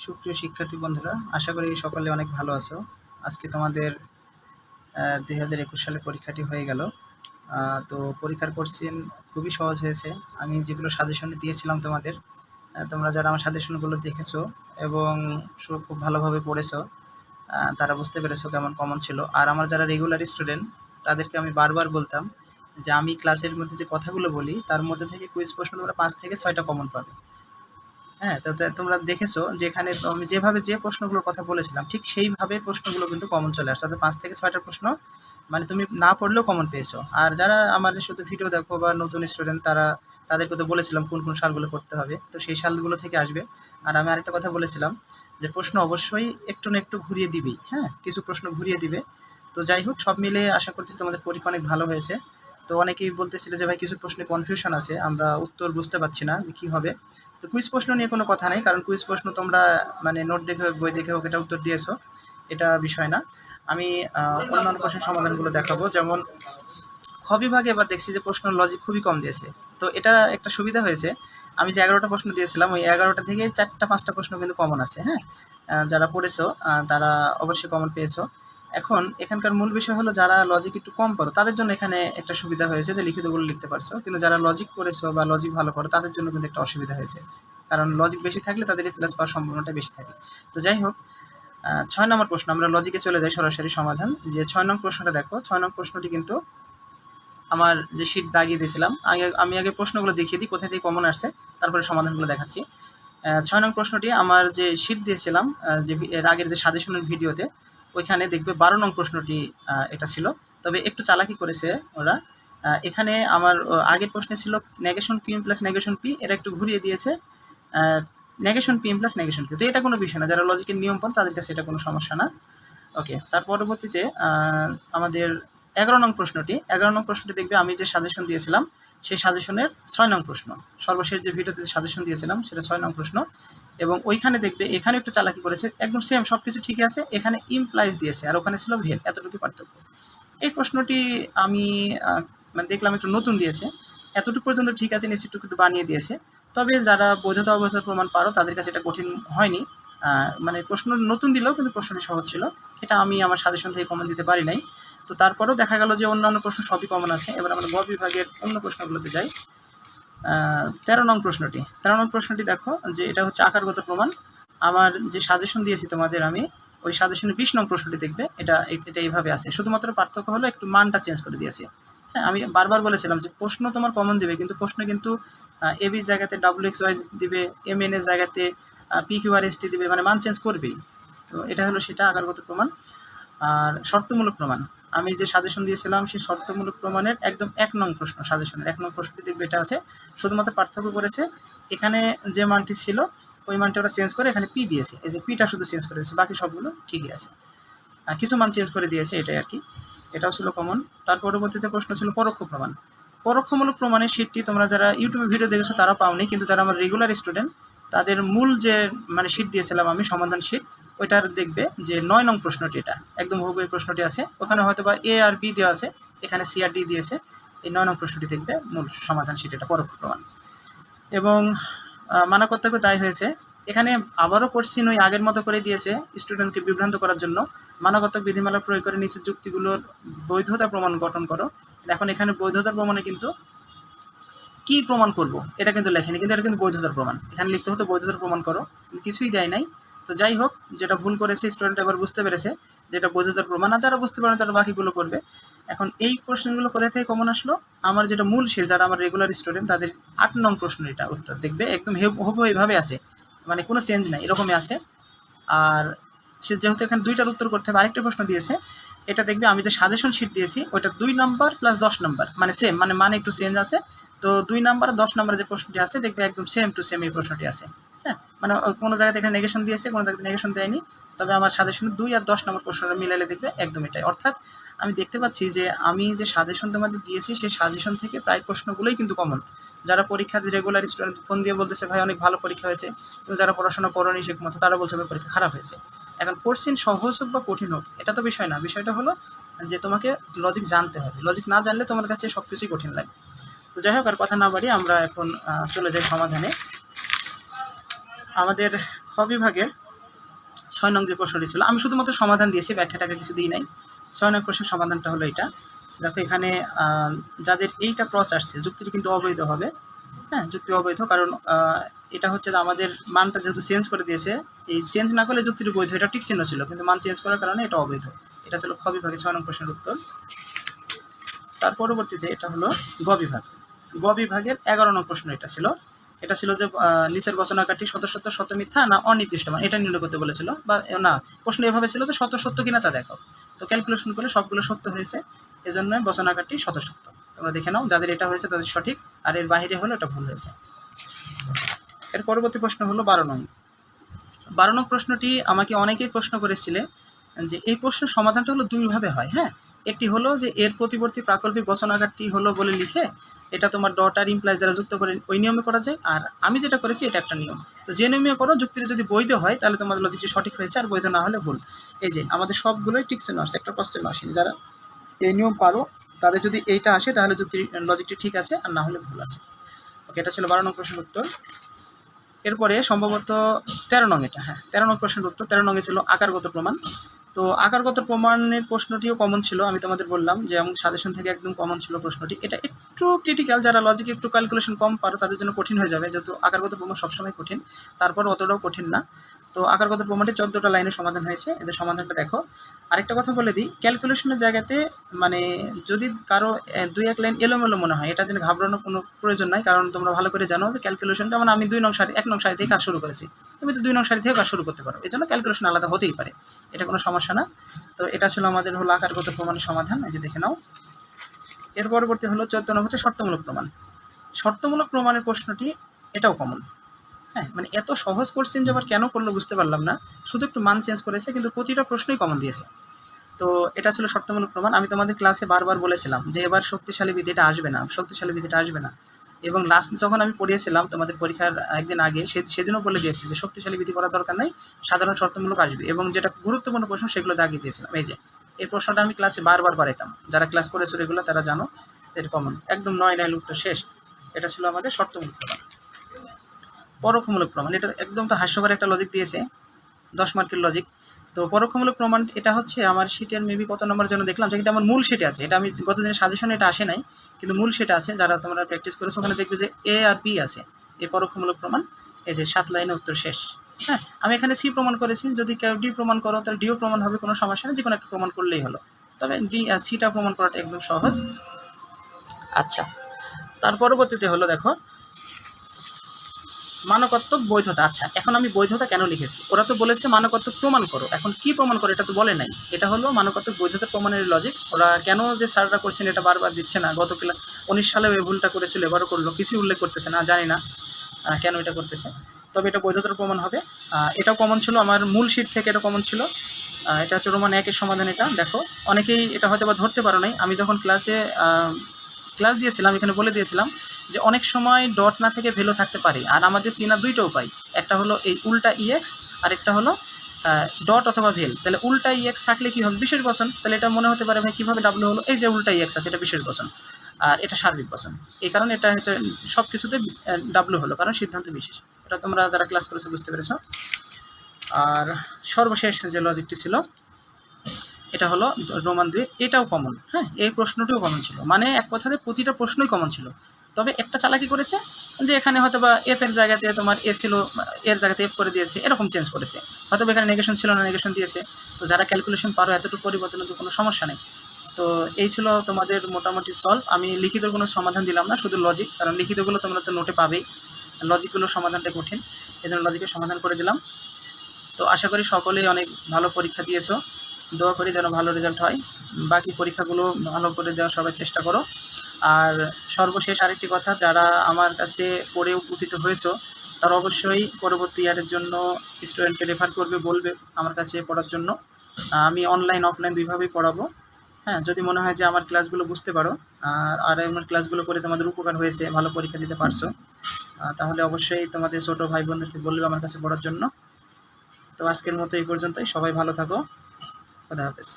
সুপ্রিয় শিক্ষার্থী বন্ধুরা, আশা করি সকলে অনেক ভালো আছো। আজকে তোমাদের 2021 সালে পরীক্ষাটি হয়ে গেল। তো পরীক্ষার কোশ্চেন খুবই সহজ হয়েছে। আমি যেগুলো সাজেশন দিয়েছিলাম তোমাদের, তোমরা যারা আমার সাজেশনগুলো দেখেছো এবং খুব ভালোভাবে পড়েছো, তারা বুঝতে পেরেছো কেমন কমন ছিল। আর আমার যারা রেগুলার স্টুডেন্ট, তাদেরকে আমি বারবার বলতাম যে আমি ক্লাসের মধ্যে যে কথাগুলো বলি তার মধ্যে থেকে কুইজ প্রশ্ন তোমরা 5 থেকে 6টা কমন পাবে। হ্যাঁ, তো তোমরা দেখেছো যে এখানে আমি যেভাবে যে প্রশ্নগুলোর কথা বলেছিলাম ঠিক সেইভাবে প্রশ্নগুলো কিন্তু কমন চলে আসছে। অর্থাৎ 5 থেকে 6টা প্রশ্ন মানে তুমি না পড়লেও কমন পেয়েছো। আর যারা আমার শুধু ভিডিও দেখো বা নতুন স্টুডেন্ট, তাদেরকে তো বলেছিলাম কোন কোন সালগুলো করতে হবে, তো সেই সালগুলো থেকে আসবে। আর আমি আরেকটা কথা বলেছিলাম যে প্রশ্ন অবশ্যই একটু না একটু ঘুরিয়ে দিবেই। হ্যাঁ, কিছু প্রশ্ন ঘুরিয়ে দিবে। তো যাই হোক, সব মিলে আশা করছি তোমাদের পরীক্ষা অনেক ভালো হয়েছে। তো অনেকেই বলতেছিল যে ভাই কিছু প্রশ্নে কনফিউশন আছে, আমরা উত্তর বুঝতে পারছি না যে কী হবে। তো কুইজ প্রশ্ন নিয়ে কোনো কথা নেই, কারণ কুইজ প্রশ্ন তোমরা মানে নোট দেখে হোক বই দেখে হোক এটা উত্তর দিয়েছো, এটা বিষয় না। আমি অন্যান্য প্রশ্নের সমাধানগুলো দেখাবো। যেমন খ বিভাগে এবার দেখছি যে প্রশ্ন লজিক খুবই কম দিয়েছে। তো এটা একটা সুবিধা হয়েছে, আমি যে 11টা প্রশ্ন দিয়েছিলাম ওই 11টা থেকে 4টা-5টা প্রশ্ন কিন্তু কমন আছে। হ্যাঁ, যারা পড়েছো তারা অবশ্যই কমন পেয়েছো। এখন এখানকার মূল বিষয় হলো যারা লজিক একটু কম করো তাদের জন্য এখানে একটা সুবিধা হয়েছে যে লিখিতগুলো লিখতে পারছো, কিন্তু যারা লজিক করেছো বা লজিক ভালো করো তাদের জন্য কিন্তু একটা অসুবিধা হয়েছে, কারণ লজিক বেশি থাকলে তাদের প্লাস পাওয়ার সম্ভাবনাটা বেশি থাকে। তো যাই হোক, 6 নম্বর প্রশ্ন, আমরা লজিকে চলে যাই সরাসরি সমাধান। যে 6 নং প্রশ্নটা দেখো, 6 নং প্রশ্নটি কিন্তু আমার যে শীট দাগিয়ে দিয়েছিলাম, আমি আগে প্রশ্নগুলো দেখিয়ে দিই কোথায় থেকে কমন আসছে, তারপরে সমাধানগুলো দেখাচ্ছি। 6 নং প্রশ্নটি আমার যে শীট দিয়েছিলাম যে এর আগের যে সাজেশনের ভিডিওতে, ওইখানে দেখবে 12 নং প্রশ্নটি এটা ছিল। তবে একটু চালাকি করেছে ওরা। এখানে আমার আগের প্রশ্নে ছিল negation q plus negation p, এরা একটু ঘুরিয়ে দিয়েছে negation p plus negation q. তো এটা কোনো বিষয় না, যারা লজিকের নিয়ম পান তাদের কাছে এটা কোনো সমস্যা না। ওকে, তার পরবর্তীতে আমাদের 11 নং প্রশ্নটি দেখবে আমি যে সাজেশন দিয়েছিলাম সেই সাজেশনের 6 নং প্রশ্ন, সর্বশেষ যে ভিডিওতে সাজেশন দিয়েছিলাম সেটা 6 নং প্রশ্ন। এবং ওইখানে দেখবে এখানে একটু চালাকি করেছে, একদম সেম সব কিছু ঠিকই আছে, এখানে ইমপ্লাইজ দিয়েছে আর ওখানে ছিল ভেল, এতটুকু পার্থক্য। এই প্রশ্নটি আমি মানে দেখলাম একটু নতুন দিয়েছে, এতটুকু পর্যন্ত ঠিক আছে, নিচে একটু বানিয়ে দিয়েছে। তবে যারা বৈধতা অবৈধতার প্রমাণ পারো তাদের কাছে এটা কঠিন হয়নি। মানে প্রশ্ন নতুন দিলেও কিন্তু প্রশ্নটি সহজ ছিল, এটা আমি আমার সাজেশন থেকে কমন দিতে পারি নাই। তো তারপরেও দেখা গেল যে অন্যান্য প্রশ্ন সবই কমন আছে। এবার আমরা গ বিভাগের অন্য প্রশ্নগুলোতে যাই। 13 নং প্রশ্নটি দেখো যে এটা হচ্ছে আকারগত প্রমাণ। আমার যে সাজেশন দিয়েছি তোমাদের আমি, ওই সাজেশনের 20 নং প্রশ্নটি দেখবে এটা এইভাবে আছে, শুধুমাত্র পার্থক্য হলো একটু মানটা চেঞ্জ করে দিয়েছি। হ্যাঁ, আমি বারবার বলেছিলাম যে প্রশ্ন তোমার কমন দিবে, কিন্তু প্রশ্ন কিন্তু এবির জায়গাতে WXY দিবে, MN এর জায়গাতে PQRST দিবে, মানে মান চেঞ্জ করবেই। তো এটা হলো সেটা আকারগত প্রমাণ। আর শর্তমূলক প্রমাণ, আমি যে সাজেশন দিয়েছিলাম সেই শর্তমূলক প্রমাণের একদম 1 নং প্রশ্ন, সাজেশনের 1 নং প্রশ্নটি দেখবে এটা আছে, শুধুমাত্র পার্থক্য করেছে এখানে যে মানটি ছিল ওই মানটা ওরা চেঞ্জ করে এখানে পি দিয়েছে, এই যে পিটা শুধু চেঞ্জ করে দিয়েছে, বাকি সবগুলো ঠিকই আছে, কিছু মান চেঞ্জ করে দিয়েছে, এটাই আর কি। এটাও ছিল কমন। তার পরবর্তীতে প্রশ্ন ছিল পরোক্ষ প্রমাণ। পরোক্ষমূলক প্রমাণের শীটটি তোমরা যারা ইউটিউবে ভিডিও দেখেছো তারা পাওনি, কিন্তু যারা আমার রেগুলার স্টুডেন্ট তাদের মূল যে মানে শীট দিয়েছিলাম আমি, সমাধান শীট, ওইটার দেখবে যে 9 নং প্রশ্নটি, এটা একদম হুবহু এই প্রশ্নটি আছে, ওখানে হয়তো বা এ আর বি দেওয়া আছে, এখানে সি আর ডি দিয়েছে। এই 9 নং প্রশ্নটি দেখবে মূল সমাধান শীট, এটা পরোক্ষ প্রমাণ। এবং মানা কর্তব্য দায় হয়েছে, এখানে আবারও কোশ্চিন ওই আগের মতো করে দিয়েছে স্টুডেন্টকে বিভ্রান্ত করার জন্য। মানকতক বিধিমালা প্রয়োগ করে নিচের যুক্তিগুলোর বৈধতা প্রমাণ গঠন করো। এখন এখানে বৈধতার প্রমাণে কিন্তু কি প্রমাণ করব এটা কিন্তু লেখেনি, কিন্তু এটা কিন্তু বৈধতার প্রমাণ, এখানে লিখতে হতো বৈধতার প্রমাণ করো, কিন্তু কিছুই দেয় নাই। তো যাই হোক, যেটা ভুল করেছে স্টুডেন্ট এবার বুঝতে পেরেছে যেটা বৈধতার প্রমাণ, আর যারা বুঝতে পারে তারা বাকিগুলো করবে। এখন এই প্রশ্নগুলো কোথা থেকে কমন আসলো, আমার যেটা মূল শেষ, যারা আমার রেগুলার স্টুডেন্ট তাদের 8 নং প্রশ্ন, এটা উত্তর দেখবে একদম হুবহু এইভাবে আছে, মানে কোনো চেঞ্জ নাই, এরকমই আছে। আর সে যেহেতু এখানে 2টার উত্তর করতে হবে, আরেকটা প্রশ্ন দিয়েছে, এটা দেখবে আমি যে সাজেশন শিট দিয়েছি ওইটা 2 নাম্বার প্লাস 10 নাম্বার, মানে সেম, মানে একটু চেঞ্জ আছে। তো 2 নাম্বার 10 নাম্বারের যে প্রশ্নটি আছে দেখবে একদম সেম টু সেম এই প্রশ্নটি আছে। হ্যাঁ, মানে কোনো জায়গাতে এখানে নেগেশন দিয়েছে, কোনো জায়গাতে নেগেশন দেয়নি। তবে আমার সাজেশনে 2 আর 10 নম্বর প্রশ্নটা মিলালে দেখবে একদম এটাই। অর্থাৎ আমি দেখতে পাচ্ছি যে আমি যে সাজেশন তোমাদের দিয়েছি সেই সাজেশন থেকে প্রায় প্রশ্নগুলোই কিন্তু কমন। যারা পরীক্ষাতে রেগুলার স্টুডেন্ট ফোন দিয়ে বলতেছে ভাই অনেক ভালো পরীক্ষা হয়েছে, কিন্তু যারা পড়াশোনা করেনি ঠিক মতো তারা বলছে পরীক্ষা খারাপ হয়েছে। এখন কোশ্চেন সহজ হোক বা কঠিন হোক এটা তো বিষয় না, বিষয়টা হলো যে তোমাকে লজিক জানতে হবে, লজিক না জানলে তোমার কাছে সব কিছুই কঠিন লাগে। তো যাই হোক, আর কথা না বাড়িয়ে আমরা এখন চলে যাই সমাধানে। আমাদের খ বিভাগের 6 নং যে প্রশ্নটি ছিল, আমি শুধুমাত্র সমাধান দিয়েছি, ব্যাখ্যাটাকে কিছু দিই নাই। 6 নং প্রশ্নের সমাধানটা হলো এটা। দেখো এখানে যাদের এইটা ক্রস আসছে যুক্তিটি কিন্তু অবৈধ হবে। হ্যাঁ, যুক্তি অবৈধ, কারণ এটা হচ্ছে যে আমাদের মানটা যেহেতু চেঞ্জ করে দিয়েছে, এই চেঞ্জ না করলে যুক্তিটি বৈধ, এটা টিক চিহ্ন ছিল, কিন্তু মান চেঞ্জ করার কারণে এটা অবৈধ। এটা ছিল খ বিভাগে 6 নং প্রশ্নের উত্তর। তার পরবর্তীতে এটা হলো গ বিভাগ। গ বিভাগের 11 নং প্রশ্ন এটা ছিল। এটা ছিল যে নিচের বচনাকারটি সত্য সত্য সত্য মিথ্যা না অনির্দিষ্ট মান এটা নির্ণয় করতে বলেছিল, বা না, প্রশ্ন এভাবে ছিল যে সত্য সত্য কিনা তা দেখো। তো ক্যালকুলেশন করে সবগুলো সত্য হয়েছে, এজন্য বচনাকারটি সত্য সত্য। তোমরা দেখে নাও, যাদের এটা হয়েছে তাদের সঠিক, আর এর বাইরে হলো এটা ভুল হয়েছে। এর পরবর্তী প্রশ্ন হলো 12 নং। 12 নং প্রশ্নটি আমাকে অনেকেই প্রশ্ন করেছিলে যে এই প্রশ্নের সমাধানটা হলো দুইভাবে হয়। হ্যাঁ, একটি হলো যে এর প্রতিবর্তী প্রাকল্পিক বচনাকারটি হলো বলে লিখে এটা তোমার ডট আর ইমপ্লাইজ দ্বারা যুক্ত করে ওই নিয়মে করা যায়, আর আমি যেটা করেছি এটা একটা নিয়ম। তো যে নিয়মে করো, যুক্তিটা যদি বৈধ হয় তাহলে তোমাদের লজিকটি সঠিক হয়েছে, আর বৈধ না হলে ভুল। এই যে আমাদের সবগুলোই ঠিক চিহ্ন আসছে, একটা ক্রস চিহ্ন আসেনি। যারা এই নিয়ম পারো তাদের যদি এইটা আসে তাহলে লজিকটি ঠিক আছে, আর না হলে ভুল আছে। ওকে, এটা ছিল 12 নং প্রশ্নের উত্তর। এরপরে সম্ভবত 13 নং, এটা হ্যাঁ 13 নং প্রশ্নের উত্তর। 13 নঙে ছিল আকারগত প্রমাণ। তো আকারগত প্রমাণের প্রশ্নটিও কমন ছিল, আমি তোমাদের বললাম যে আমাদের সাজেশন থেকে একদম কমন ছিল প্রশ্নটি। এটা একটু ক্রিটিক্যাল, যারা লজিক একটু ক্যালকুলেশন কম পারো তাদের জন্য কঠিন হয়ে যাবে, যেহেতু আকারগত প্রমাণ সবসময় কঠিন, তারপর অতটাও কঠিন না। তো আকারগত প্রমাণটি 14টা লাইনের সমাধান হয়েছে, এদের সমাধানটা দেখো। আরেকটা কথা বলে দিই, ক্যালকুলেশনের জায়গাতে মানে যদি কারো 2-1 লাইন এলোমেলো মনে হয়, এটা যেন ঘাবড়ানোর কোনো প্রয়োজন নাই, কারণ তোমরা ভালো করে জানো যে ক্যালকুলেশন, যেমন আমি 1 নং সারি থেকে কাজ শুরু করেছি, তুমি তো 2 নং সারি থেকে কাজ শুরু করতে পারো, এই জন্য ক্যালকুলেশন আলাদা হতেই পারে, এটা কোনো সমস্যা না। তো এটা ছিল আমাদের হলো আকারগত প্রমাণের সমাধান, এই যে দেখে নাও। এর পরবর্তী হলো 14 নং হচ্ছে শর্তমূলক প্রমাণ। শর্তমূলক প্রমাণের প্রশ্নটি এটাও কমন। হ্যাঁ, মানে এত সহজ কোশ্চেন যে আবার কেন করলো বুঝতে পারলাম না, শুধু একটু মান চেঞ্জ করেছে, কিন্তু প্রতিটা প্রশ্নই কমন দিয়েছে। তো এটা ছিল শর্তমূলক প্রমাণ। আমি তোমাদের ক্লাসে বারবার বলেছিলাম যে এবার শক্তিশালী বিধিটা আসবে না, শক্তিশালী বিধিটা আসবে না, এবং লাস্ট যখন আমি পড়িয়েছিলাম তোমাদের পরীক্ষার একদিন আগে, সেদিনও বলে দিয়েছি যে শক্তিশালী বিধি করার দরকার নাই, সাধারণ শর্তমূলক আসবে, এবং যেটা গুরুত্বপূর্ণ প্রশ্ন সেগুলো দাগিয়ে দিয়েছিলাম। এই যে এই প্রশ্নটা আমি ক্লাসে বারবার করাইতাম, যারা ক্লাস করেছো রেগুলার তারা জানো, এটা কমন একদম 9 নাইল উত্তর শেষ। এটা ছিল আমাদের শর্তমূলক প্রমাণ। পরোক্ষমূলক প্রমাণ, এটা একদম তো হাস্যকর একটা লজিক দিয়েছে, 10 মার্কের লজিক। তো পরোক্ষমূলক প্রমাণ এটা হচ্ছে আমার শিটের মেবি কত নম্বরের জন্য দেখলাম, যেটা আমার মূল শিটে আছে, এটা আমি গতদিনের সাজেশনে এটা আসে নাই, কিন্তু মূল শিটে আছে, যারা তোমরা প্র্যাকটিস করেছো ওখানে দেখবে যে এ আর বি আছে, এই পরোক্ষমূলক প্রমাণ। এই যে 7 লাইনে উত্তর শেষ। হ্যাঁ, আমি এখানে সি প্রমাণ করেছি, যদি কেউ ডি প্রমাণ করো তাহলে ডিও প্রমাণ হবে, কোনো সমস্যা নেই, যে কোনো একটা প্রমাণ করলেই হলো, তবে ডি সিটা প্রমাণ করাটা একদম সহজ। আচ্ছা, তার পরবর্তীতে হলো দেখো মানকাত্মক বৈধতা। আচ্ছা, এখন আমি বৈধতা কেন লিখেছি, ওরা তো বলেছে মানকাত্মক প্রমাণ করো, এখন কি প্রমাণ করো এটা তো বলে নাই, এটা হলো মানকাত্মক বৈধতা প্রমাণের লজিক। ওরা কেন যে স্যাররা করছেন এটা বারবার দিচ্ছে না, গত 19 সালেও এই ভুলটা করেছিল, এবারও করলো, কিছুই উল্লেখ করতেছে না, জানি না কেন এটা করতেছে, তবে এটা বৈধতার প্রমাণ হবে। এটাও কমন ছিল আমার মূল শিট থেকে, এটা কমন ছিল। এটা হচ্ছে রোমান 1-এর সমাধান। এটা দেখো, অনেকেই এটা হয়তো বা ধরতে পারো নাই, আমি যখন ক্লাস দিয়েছিলাম এখানে বলে দিয়েছিলাম যে অনেক সময় ডট না থেকে ভ্যালু থাকতে পারে, আর আমাদের চিনার দুইটা উপায়, একটা হলো এই উল্টা ইএক্স, আর একটা হলো ডট অথবা ভেল। তাহলে উল্টা ইএক্স থাকলে কি হবে, বিশেষ বচন, তাহলে এটা মনে হতে পারে ভাই কীভাবে ডাব্লু হলো, এই যে উল্টা ইএক্স আছে এটা বিশেষ বচন, আর এটা সার্বিক বচন, এই কারণে এটা হচ্ছে সব কিছুতে ডাব্লু হলো, কারণ সিদ্ধান্ত বিশেষ। এটা তোমরা যারা ক্লাস করেছো বুঝতে পেরেছো। আর সর্বশেষ যে লজিকটি ছিল এটা হলো রোমান 2, এটাও কমন। হ্যাঁ, এই প্রশ্নটিও কমন ছিল, মানে এক কথাতে প্রতিটা প্রশ্নই কমন ছিল, তবে একটা চালাকি করেছে যে এখানে হয়তো বা এফ এর জায়গাতে তোমার এ ছিল, এর জায়গাতে এফ করে দিয়েছে, এরকম চেঞ্জ করেছে, হয়তো এখানে নেগেশন ছিল না, নেগেশন দিয়েছে। তো যারা ক্যালকুলেশন পারো এতটুকু পরিবর্তনের তো কোনো সমস্যা নেই। তো এই ছিল তোমাদের মোটামুটি সলভ। আমি লিখিত কোনো সমাধান দিলাম না, শুধু লজিক, কারণ লিখিতগুলো তোমরা তো নোটে পাবেই, লজিকগুলোর সমাধানটা কঠিন, এই জন্য লজিকের সমাধান করে দিলাম। তো আশা করি সকলেই অনেক ভালো পরীক্ষা দিয়েছো, দোয়া করি যেন ভালো রেজাল্ট হয়, বাকি পরীক্ষাগুলো ভালো করে দেওয়ার সবাই চেষ্টা করো। আর সর্বশেষ আরেকটি কথা, যারা আমার কাছে পড়ে উপকৃত হয়েছো তারা অবশ্যই পরবর্তী ইয়ারের জন্য স্টুডেন্টকে রেফার করবে, বলবে আমার কাছে পড়ার জন্য। আমি অনলাইন অফলাইন দুইভাবেই পড়াবো। হ্যাঁ, যদি মনে হয় যে আমার ক্লাসগুলো বুঝতে পারো আর আমার ক্লাসগুলো করে তোমাদের উপকার হয়েছে, ভালো পরীক্ষা দিতে পারছো, তাহলে অবশ্যই তোমাদের ছোটো ভাই বোনদেরকে বলবে আমার কাছে পড়ার জন্য। তো আজকের মতো এই পর্যন্তই, সবাই ভালো থাকো, খুদা হাফেজ।